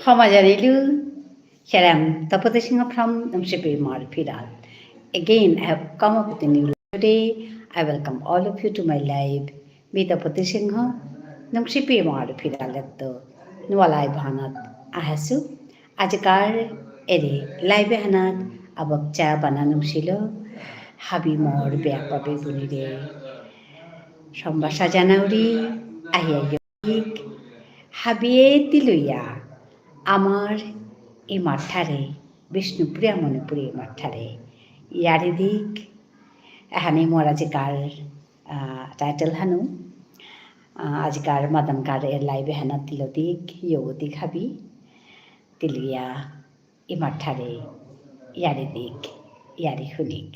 Hamajarilu, Sharam Tapateshinga from Namshipi Marpiral. Again, I have come up with a new life today. I welcome all of you to my live. Be Tapateshinga Namshipi Marpiral at the Nualai Bhanat. Ahasu, Ajakar, Ere, Live Hanat, Abakcha Bananum Shilo, Habi Mor Beakpabe Bunide, Shambasha Janauri, Ahia Yoik, Habie Tiluya. আমার এই মাঠটারে বিষ্ণুপ্রিয়া মণিপুরে এই মাঠটারে ইয়ারিদিক এখানে মোর আজিকার title হানু আজিকার মাদামকার এর লাইভে হানা তিলদিক ইয়দিক হাবি তিলিয়া এই মাঠটারে ইয়ারিদিক ইয়ারি হুনিক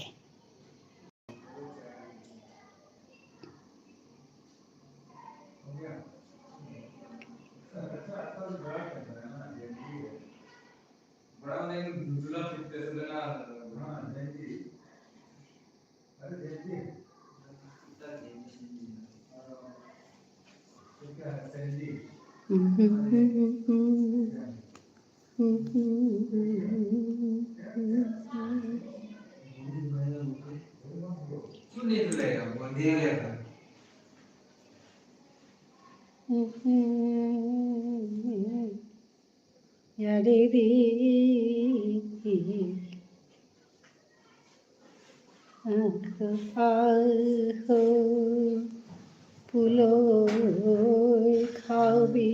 পুলই খাবি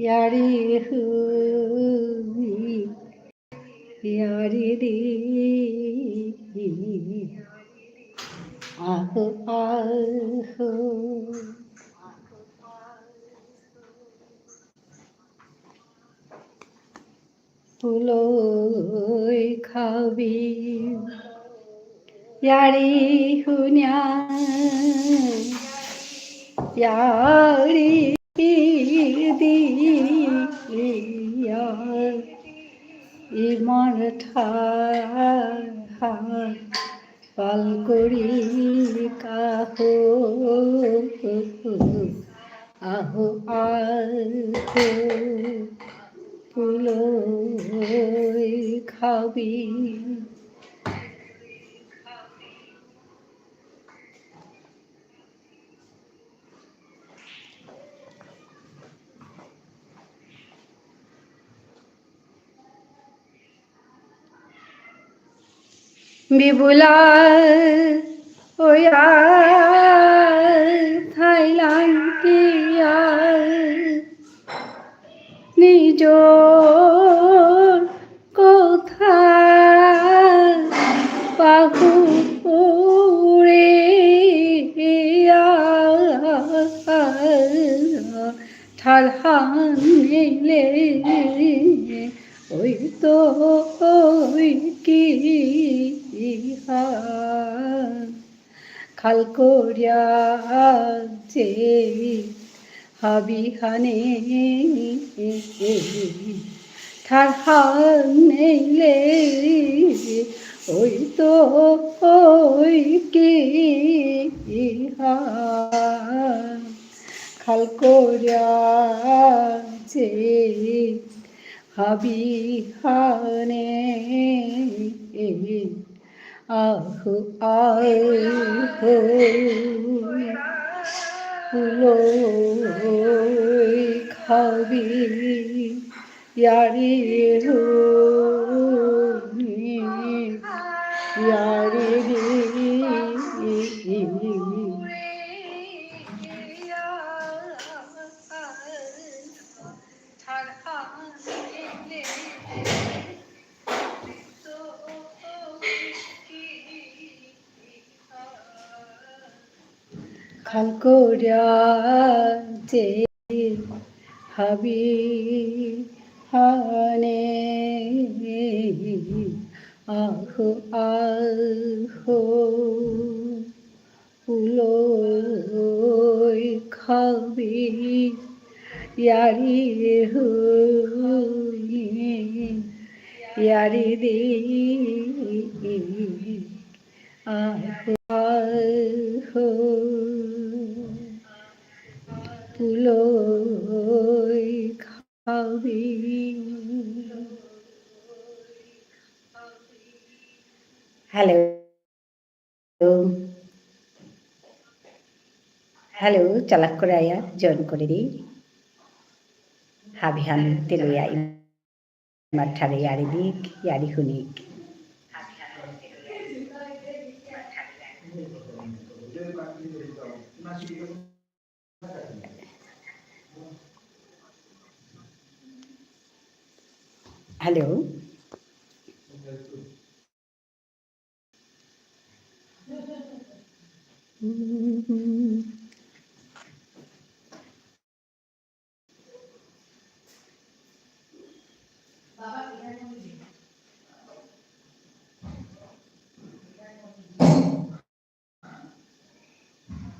ইয়ারি হুই ইয়ারি দি আহো আহো পুলই খাবি ইয়ারি হুনিয়া ইয়ারি দি ইমার পাল করি কাহো আহো আহো পুলই খাবি বিবুলা ওয়া থাইল্যান্ড কিয়া নিজ কথা পাহুরে ঠালহানিলে ওই তো ওই কি খাল করিয়া যে হাবি হানে ঠালহানিলে ওই তো ওই কি খাল করিয়া যে হাবি হানে আহো আহো পুলই খাবি ইয়ারি ইয়ারি খাল করিয়া যে হাবি হানে আহো আহো পুলই খাবি ইয়ারি হুই ইয়ারি দি তুলোয় খাবি hello halo calak Korea join করে di habihan tilu ya mathare yari dik yari hunik halo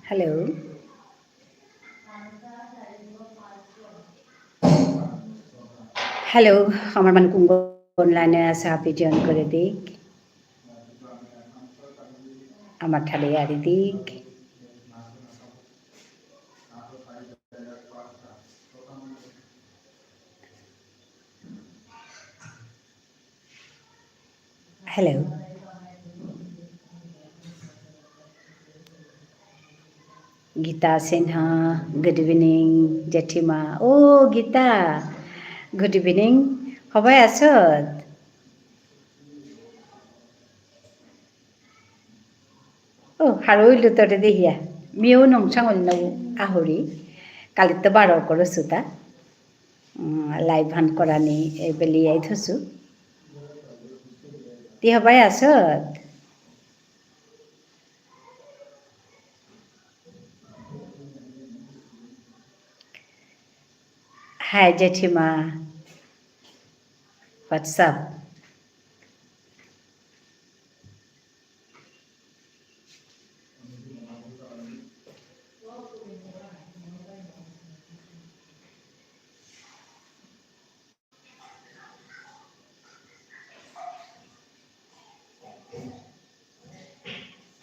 halo halo আমার মানে কোন লাইনে আছে আপনি জয়েন করে দিক আমার ঠালে আরি দিক hello Gita Sinha good evening জেঠিমা ও গীতা গুড ইভিনিং সবাই আছত ও হারইলো তোরে দেহিয়া মিও নংসাঙল নাও আহরি কালিতো 12 করছো তা লাইভ হান কৰানি বেলি আই থৈছো তি সবাই আছত হাই জেঠিমা হোয়াটসঅ্যাপ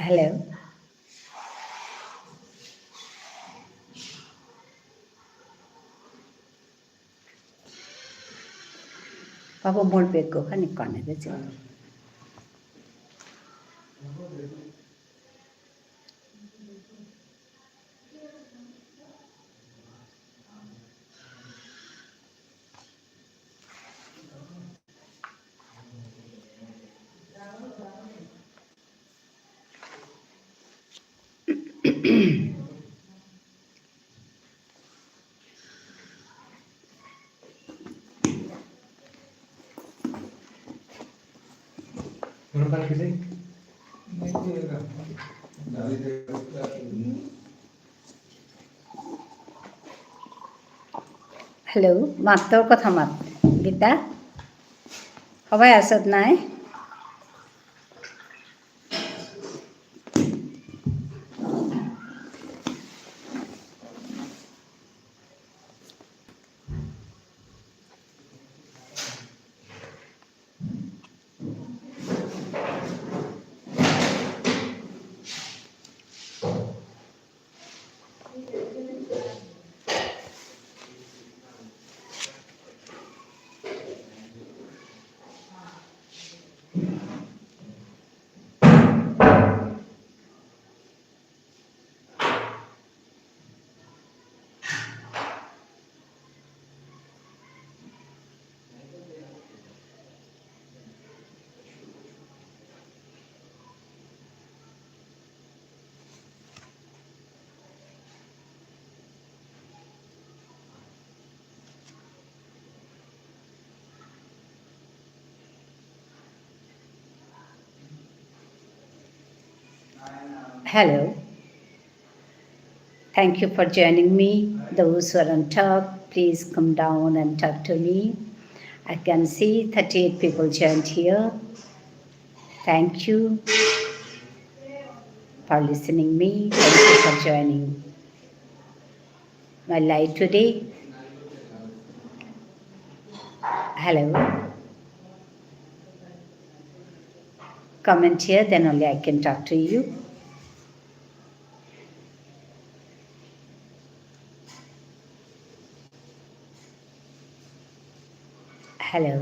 হ্যালো বাবা মোর বেগ ওখানে কনে গেছে হ্যালো মাত তোর কথা মাত গীতা সবাই আছত নাই Hello. Thank you for joining me. Those who are on top, please come down and talk to me. I can see 38 people joined here. Thank you for listening me. Thank you for joining my live today. Hello. comment here, then only I can talk to you. Hello.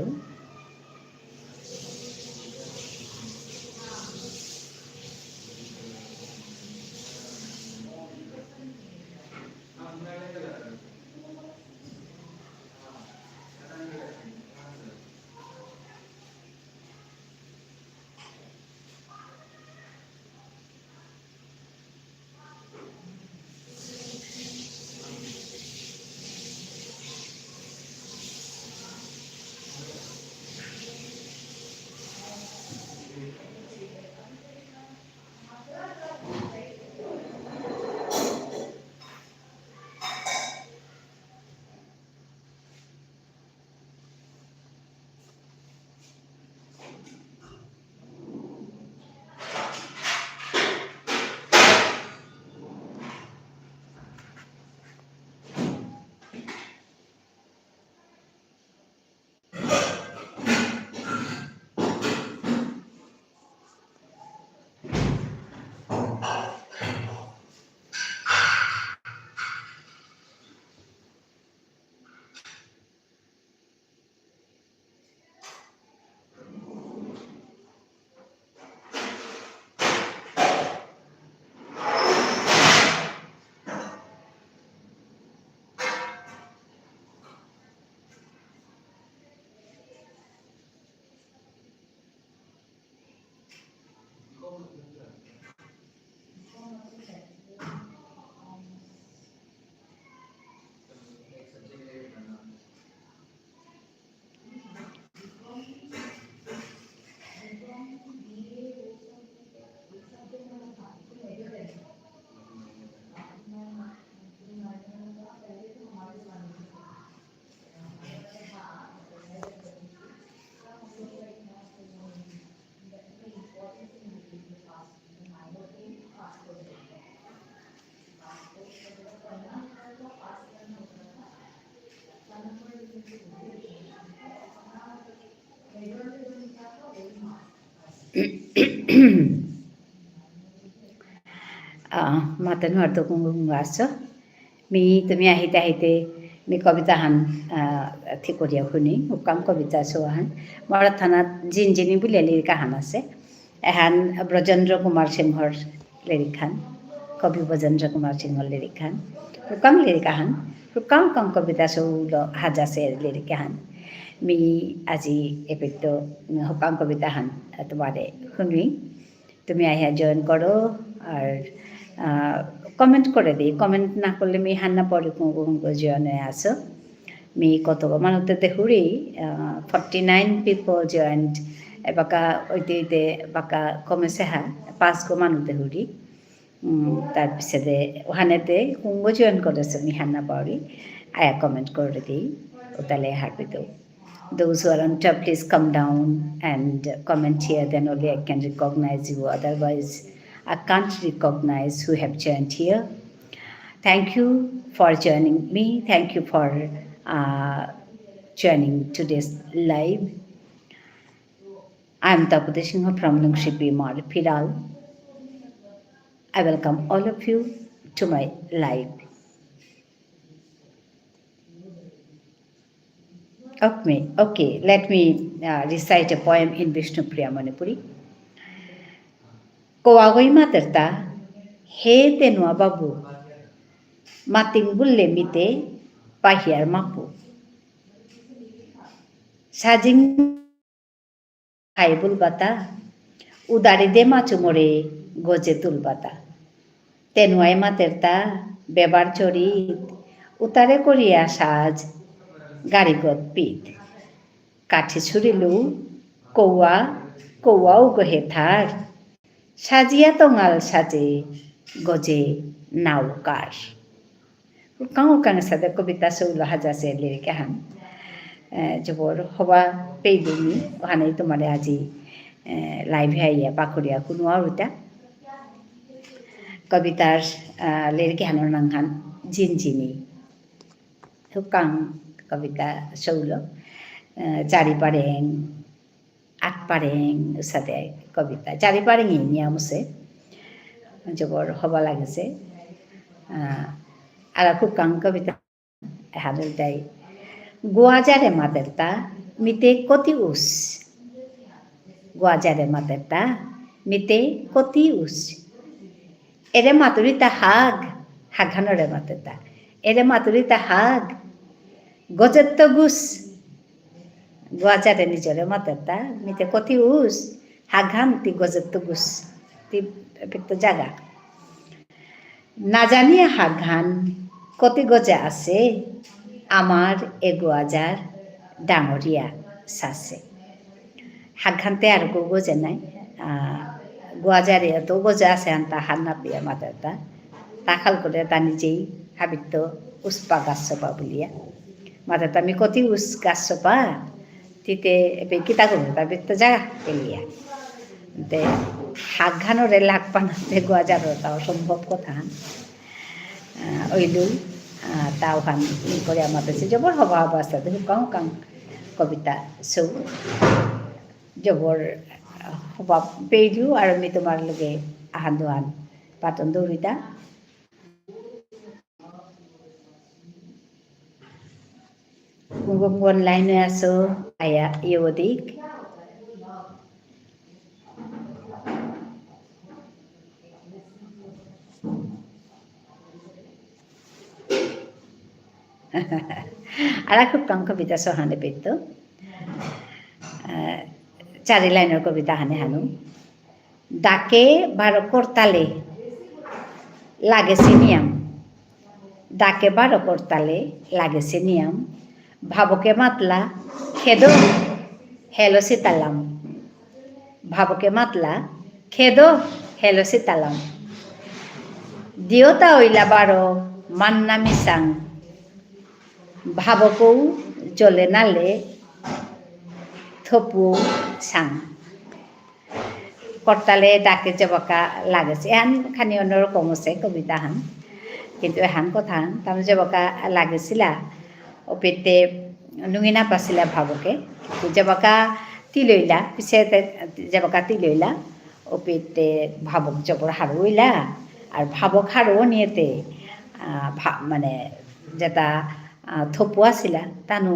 Matan warto kung waso. Mi tumi ahite mi kavita han thikoria khuni ukam kavita sohan mara thanat jinjini buli lirika han ase ehan Brajendra Kumar Singhor lirikhan Kavi Brajendra Kumar Singhor lirikhan ukam lirikahan ukam kavita so hajase lirikahan mi aji epekto hukam kavita han tumare khuni তুমি আইয়া join করো আর comment করে দিই comment না করলে me Hannah পরে join হয়ে আসো মি কত মানুষতে হুড়ি 49 people joined বাকা ওইতে বাকা কমেছে হা 5 গো মানুষতে হুড়ি তাৰপিছতে ওখানেতে কুংগ জয়েন করেছে মি হান্না পাউরি আয়া কমেন্ট করে দিই ওতালে হাঁটবিতেও. Those who are on top, please come down and comment here, then only I can recognize you. Otherwise, I can't recognize who have joined here. Thank you for joining me. Thank you for joining today's live. I am Tapati Singha from Lungshipi Mar Piral. I welcome all of you to my live. Okay, let me recite a poem in Vishnu Priya Manipuri. Kawagoi materta, he tenua babu, mating bulle mite, pahiar mapu. Sajing haibul bata, udari de machumore, goje tulbata. Tenuai materta, bebar chorit, utare koria saj, garigot pit. কাঠি ছুরিলু কৌয়া কৌয়াও গহে থার সাজিয়া টঙাল সাজে গজে নাউকার cow Kang সাদে কবিতা Seoul হাজাসে লিরিকে হান জবর হবা পেইদুনি ওখানে তোমারে আজি live হাইয়া পাখরিয়া কোনো আরুটা কবিতার লিরিকে হানোর নাংহান জিনজিনি হুকাং কবিতা Seoul চারিপারেং 8 usade kobita jari paring ini amuse jobor hoba lagise ara kukang kobita hadul dai guajare materta mite koti us guajare materta mite koti us ere maturita hag haghanore materta ere maturita hag gojetto gus guajare nijore materta mite koti us haghan ti gojetto gus ti petto jaga না জানিয়ে হাঘান কতি গজে আছে আমার এ গুয়াজার ডাঙরিয়া সাসে হাঘানতে আর গজে নাই গুয়াজারে এত গজে আছে আনতা হান্না পিয়া মাতাটা তাখাল করে তা নিজেই হাবিত উস্পা গাছপা বলিয়া মাতাটা আমি কতি উস গাছপা তিতে কিতা করবো তার তো জায়গা পেলিয়া হাঘানোরে লাগ পানাতে গুয়াজারও তাও সম্ভব কথা ওইলুই তাও হান করে আমাদের জবর হবা অবস্থাতে কাউ কাং কবিতা সৌ জবর হবা পেইলু আর আমি তোমার লগে আহান দোহান পাতন দৌড়িতা গুনগুন লাইনে আছো আয়া ইয়দিক আর খুব কম কবিতা সহানে পেত চারি লাইনের কবিতা হানে হানু ডাকে বারো করতালে লাগে সিনিয়াম ডাকে বারো করতালে লাগে সিনিয়াম ভাবকে মাতলা খেদো হেলো সীতালাম ভাবকে মাতলা খেদো হেলো সীতালাম দিওতা ওইলা বারো মান্না মিসাং ভাবকৌ জলে নালে থপু সাং করতালে ডাকে জবকা লাগেছে এহান খানি অন্যরকম আছে কবিতা হান কিন্তু এহান কথা তার জবকা লাগেছিলা ও পেটে নুঙিনা পাছিলা ভাবকে জবকা তিলইলা পিছে জবকা তিলইলা ও পেটে ভাবক জবর হারইলা আর ভাবক হারও নিয়েতে মানে যেটা থপু আছিলা তানো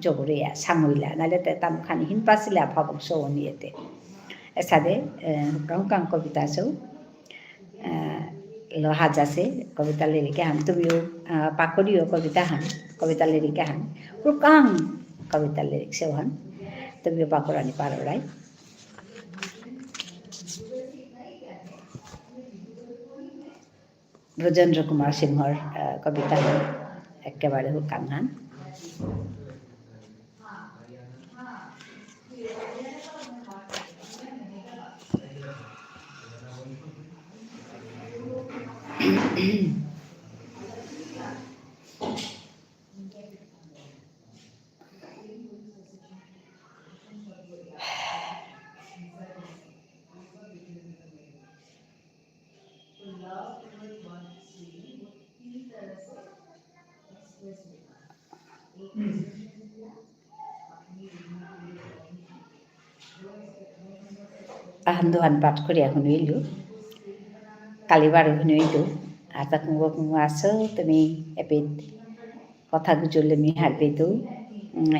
জগরিয়া সাঙইলা নাহলে তানো খানি হিন পাছিলা ভাবক সৌ নিয়েতে এসাদে কাউ কাং কবিতা সৌ লহাজ আছে কবিতা লিরিকে হান তুমিও পাকড়িও কবিতা হান কবিতা লিরিকে হান কাং কবিতা লিরিক সেও হান তুমিও পাকড়ানি পারোড়াই ব্রজেন্দ্র কুমার সিংহর কবিতা হান একেবারে কাঙ্গান আহান দোহান পাঠ করিয়া শুনিলো কালিবাৰো শুনিলো আটা কুঙ্গ কুঙ্গ আছো তুমি এপিত কথা গুজলে মি হারপিতো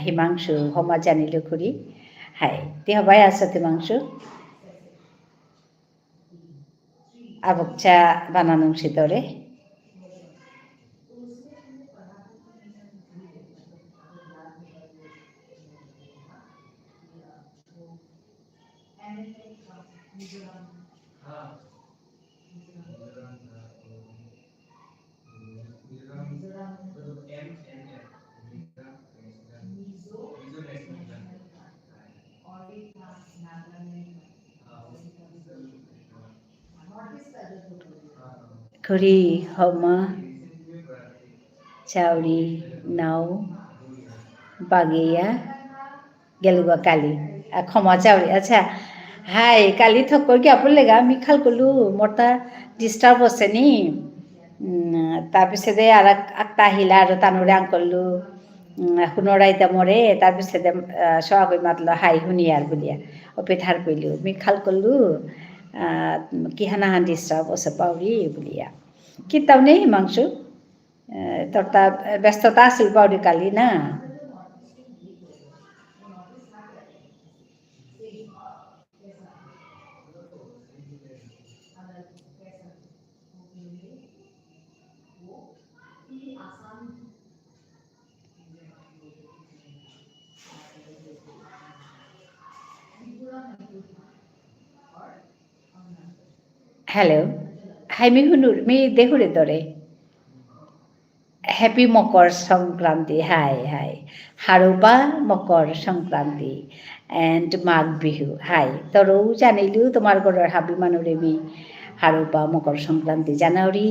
হিমাংশু হমা জানিলো খুরি হাই তি হবাই আছো হিমাংশু আবকচা বানানো সিতরে খুরি হমা চাউরি নাও বাগিয়া গেলুয়া কালি ক্ষমা চাউরি আচ্ছা হাই কালি থকর কি আপন লেগা আমি খাল করলু মোরটা ডিস্টার্ব আছে নি তাৰপিছতে আৰু আঠটা আহিলা আৰু তানোৰে আং করলু সোণৰাইতা মৰে তাৰপিছতে চোৱাকৈ মাতলো high শুনিয়াৰ বুলিয়া opethar pelu mi khal kollu ki hana han disturb osa pauri bulia ki taune mangsu torta ব্যস্ততা আছিল পাউরি কালি না হ্যালো হাই মি হুনুর মি দেহুরে দরে happy Makar Sankranti high high হারবা Makar Sankranti and Magh Bihu high তরও জানিলো তোমার ঘরের হাবি মানুরে মি হারবা মকর সংক্রান্তি জানুয়ারি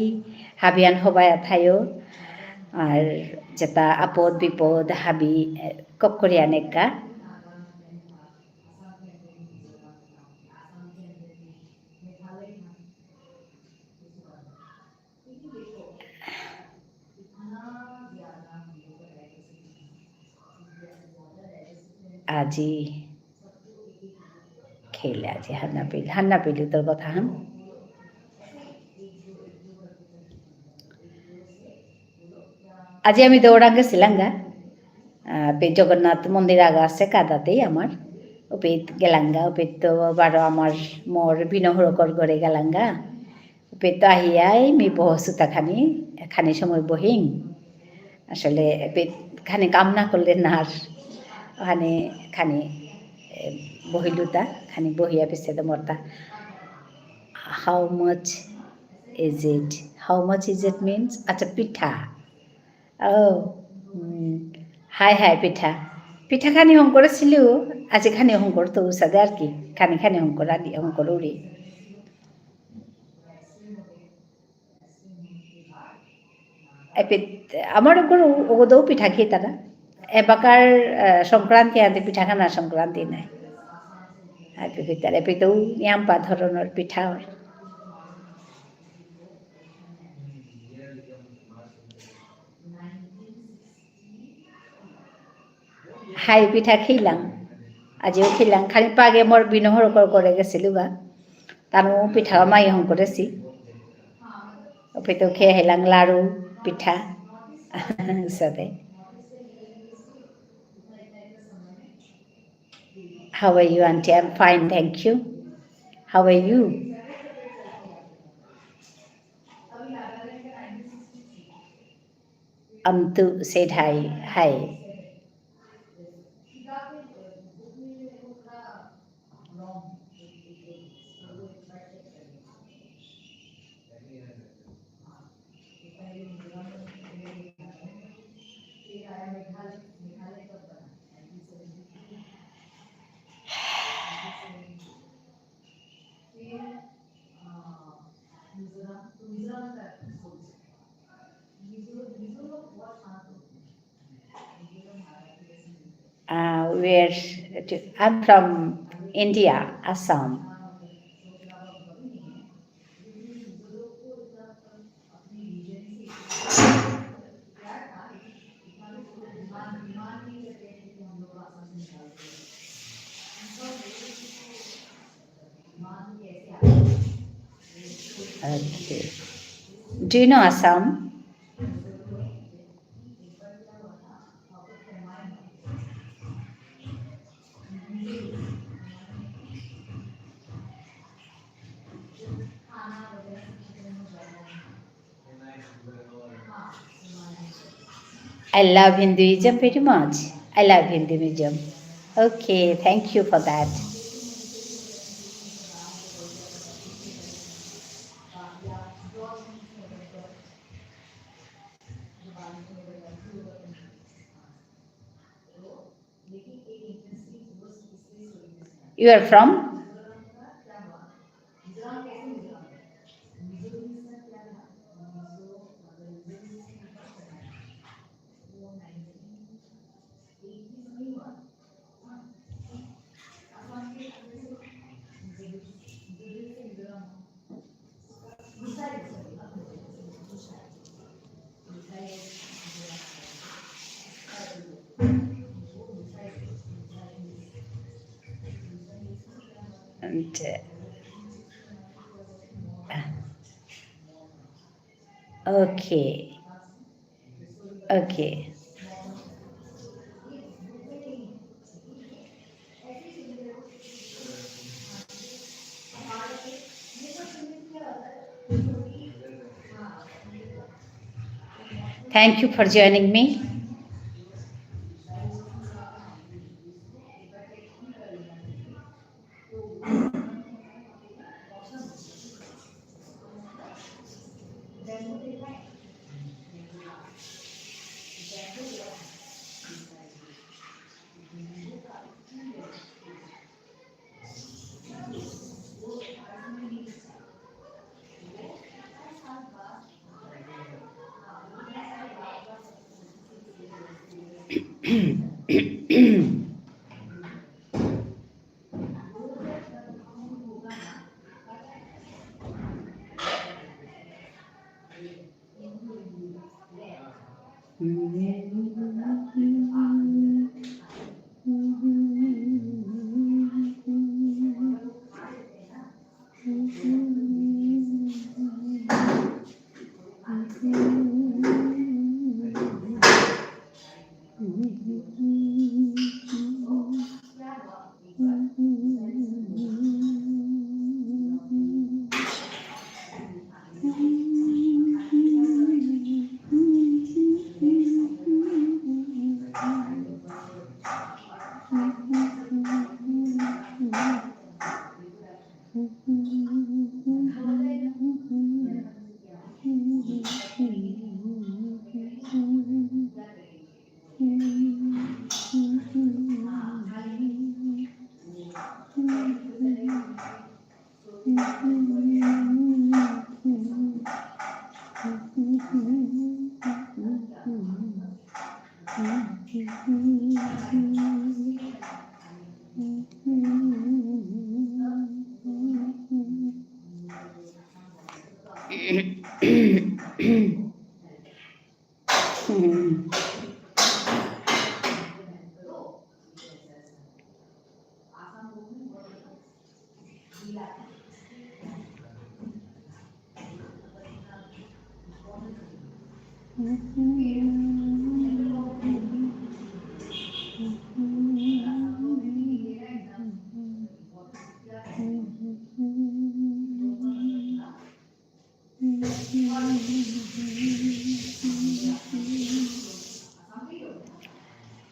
হাবিয়ান হবাই থায়ো আর যেটা আপদ বিপদ হাবি কক্করিয়া নেকা আজি খেলে আজি হান্না পেলি তোর কথা হান আজি আমি দৌড়া গেছিলাম গা জগন্নাথ মন্দির আগা আছে কাদাতেই আমার ওপেত গেলাঙ্গা ওপেত তো বারো আমার মোর বিনহরকর ঘরে গেলাঙ্গা ওপেত তো আহিয়াই মি বহসুতা খানি সময় বহিং আসলে খানি কাম না করলে না আর ওখানে খানি বহিলুতা খানি বহিয়া পেছে তো মরতা how much is it means আচ্ছা পিঠা ও হাই হাই পিঠা খানি হং করেছিল আজি খানি হং করতো সাদে আর কি খানি হং করা হং করুরি আমার ওগোদেও পিঠা খেয়ে তারা এবাকার সংক্রান্তি আনতে পিঠা খানার সংক্রান্তি নাই তার এপিতেও ইয়াম্পা ধরনের পিঠা হাই পিঠা খেলাম আজিও খেলাম খালি পাগে মোর বিনহরকর করে গেছিলো গা তানো পিঠা মাই হং করেছি ওপেতেও খেয়ে হেলাম লাড়ু পিঠা সাথে How are you, Auntie? I'm fine, thank you. How are you? Amtu said hi. Hi. I'm from India, Assam. Okay. Do you know Assam? I love Hinduism very much. I love Hinduism. Okay, thank you for that. You are from? Okay. Okay. Thank you for joining me.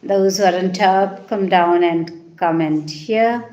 Those who are on top, come down and comment here.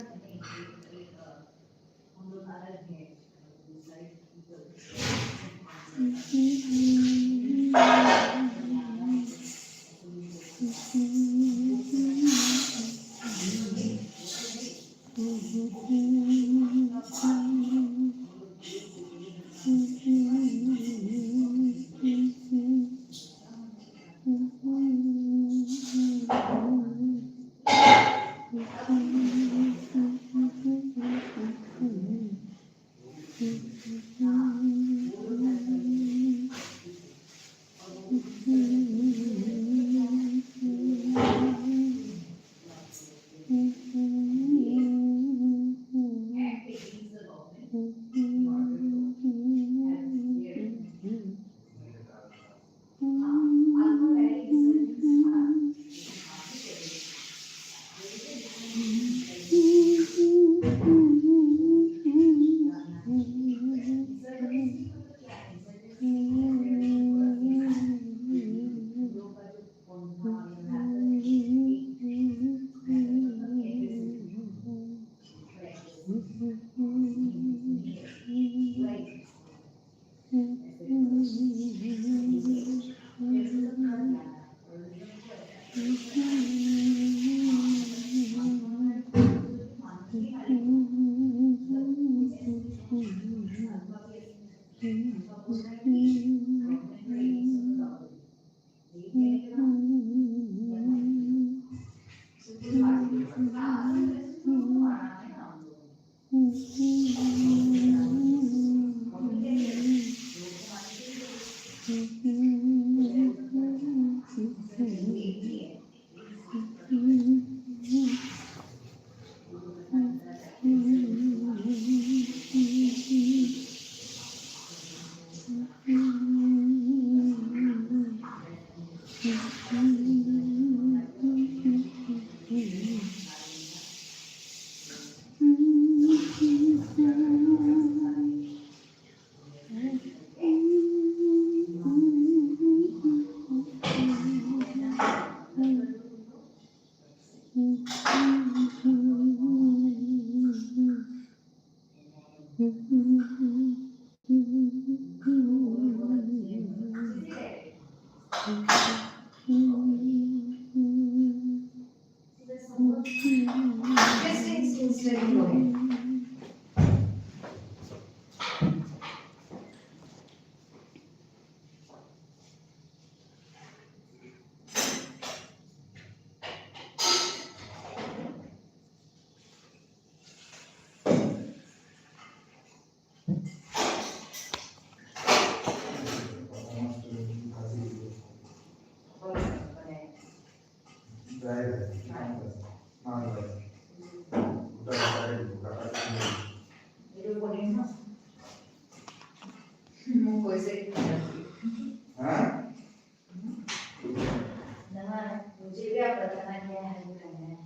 हाँ मुझे भी आप बताना क्या है करना है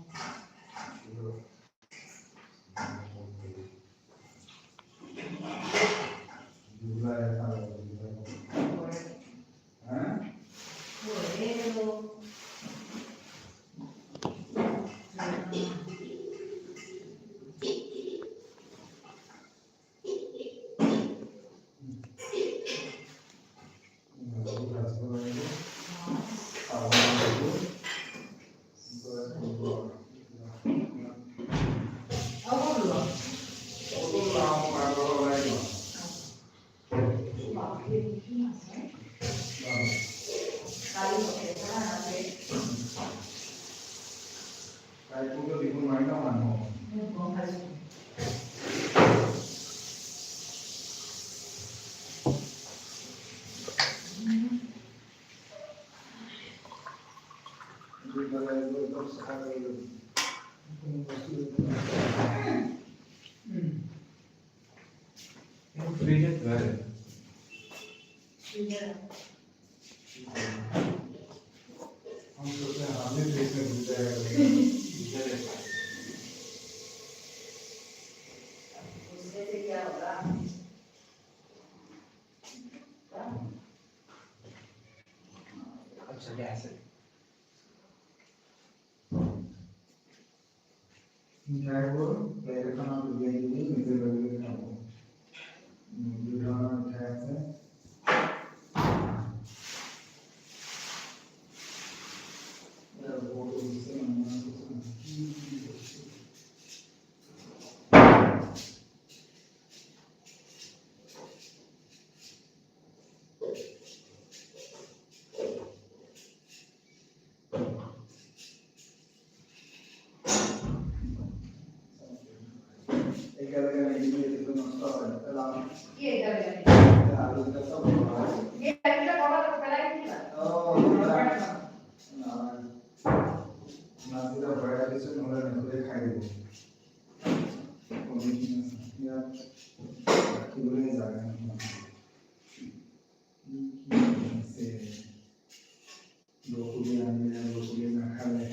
अच्छा गैस है क्या है वो पहले खाना तो ये नहीं मुझे लगे ना वो खाना गैस है यार वो तो इससे मना एक अलग अलग ये तो नॉस्टा है अलावा ये आलू का सब ये आलू का बाबा तो पहले ही था ओ ना ना सीधा बड़ा जैसे नोरा ने खुद खाई दे या किलोने जागा से दो कुली ना खा ले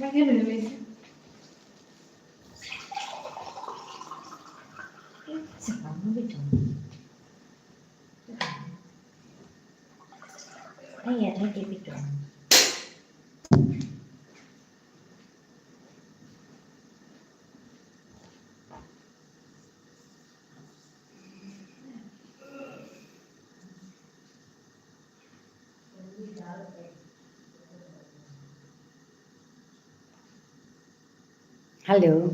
Hello. Hello.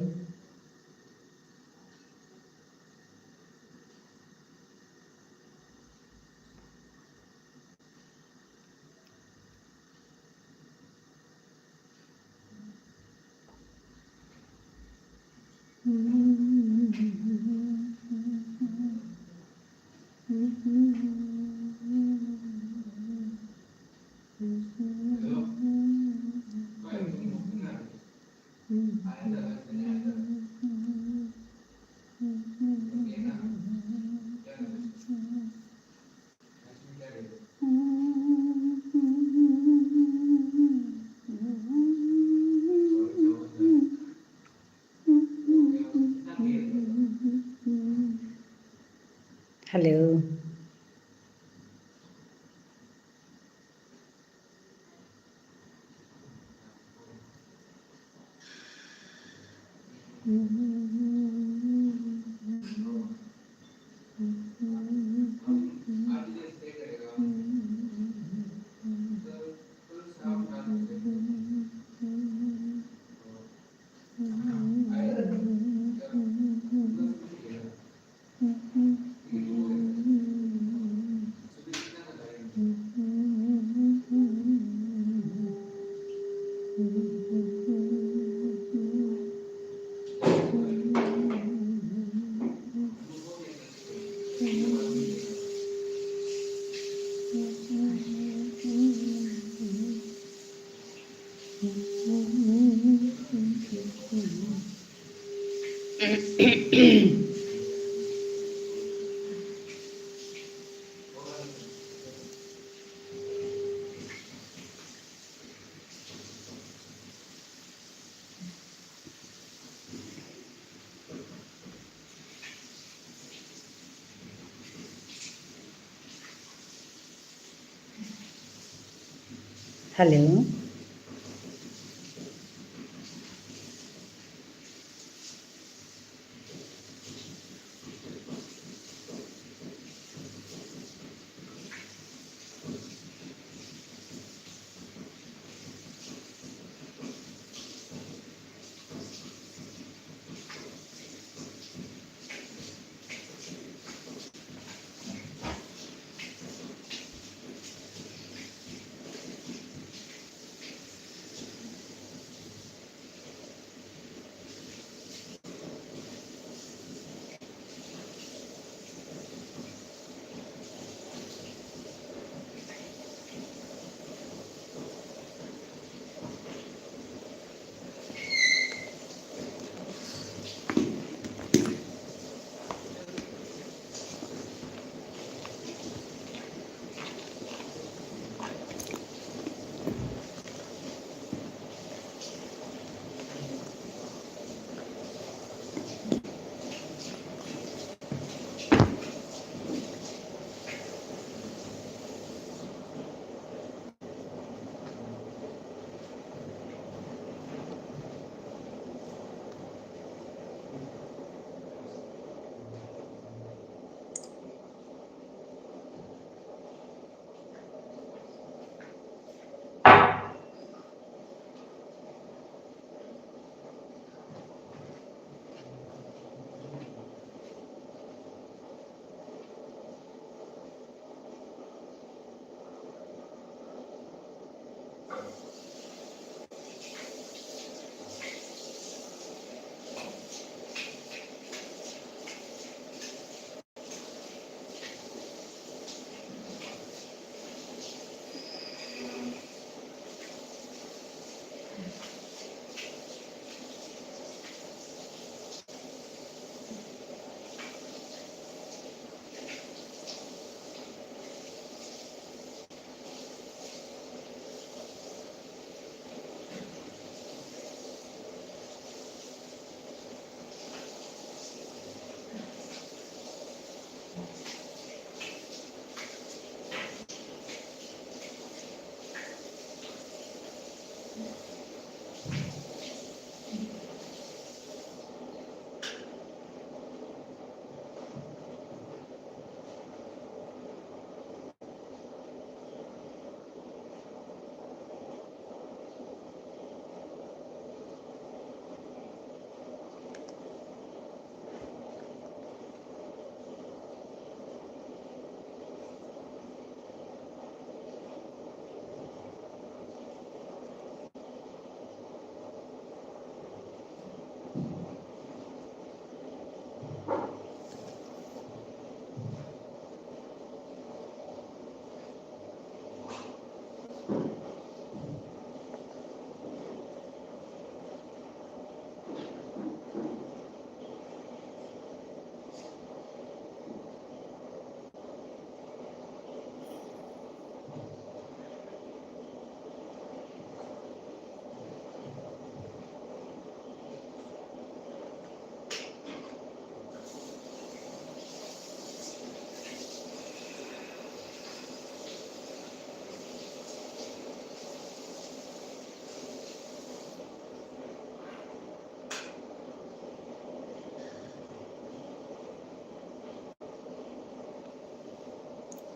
Hello.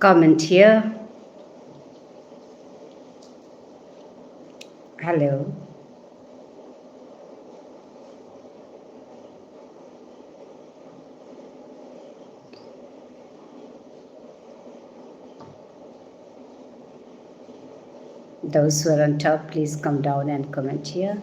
comment here. Hello. Those who are on top, please come down and comment here.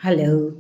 Hello.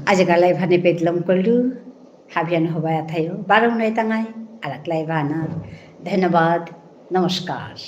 Ajaga laibhane pedlom kollu habian hobaya thayo barong nai tangai alak laibhanar. Dhanabad, namaskar.